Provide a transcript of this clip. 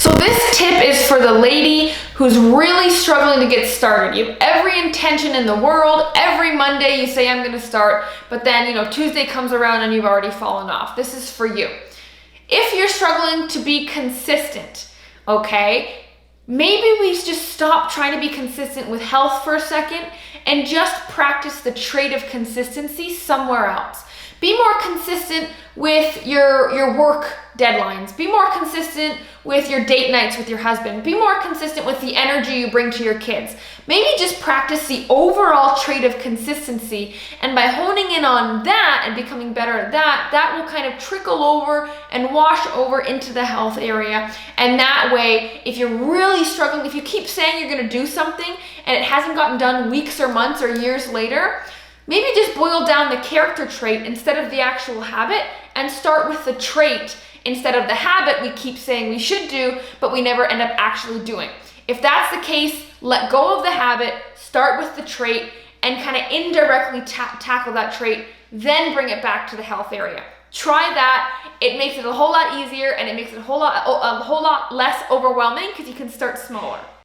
So this tip is for the lady who's really struggling to get started. You have every intention in the world. Every Monday you say, I'm going to start, but then, Tuesday comes around and you've already fallen off. This is for you. If you're struggling to be consistent, okay, maybe we just stop trying to be consistent with health for a second and just practice the trait of consistency somewhere else. Be more consistent with your work deadlines. Be more consistent with your date nights with your husband. Be more consistent with the energy you bring to your kids. Maybe just practice the overall trait of consistency. And by honing in on that and becoming better at that, that will kind of trickle over and wash over into the health area. And that way, if you're really struggling, if you keep saying you're going to do something and it hasn't gotten done weeks or months or years later, maybe just boil down the character trait instead of the actual habit and start with the trait instead of the habit we keep saying we should do, but we never end up actually doing. If that's the case, let go of the habit, start with the trait, and kind of indirectly tackle that trait, then bring it back to the health area. Try that. It makes it a whole lot easier and it makes it a whole lot less overwhelming because you can start smaller.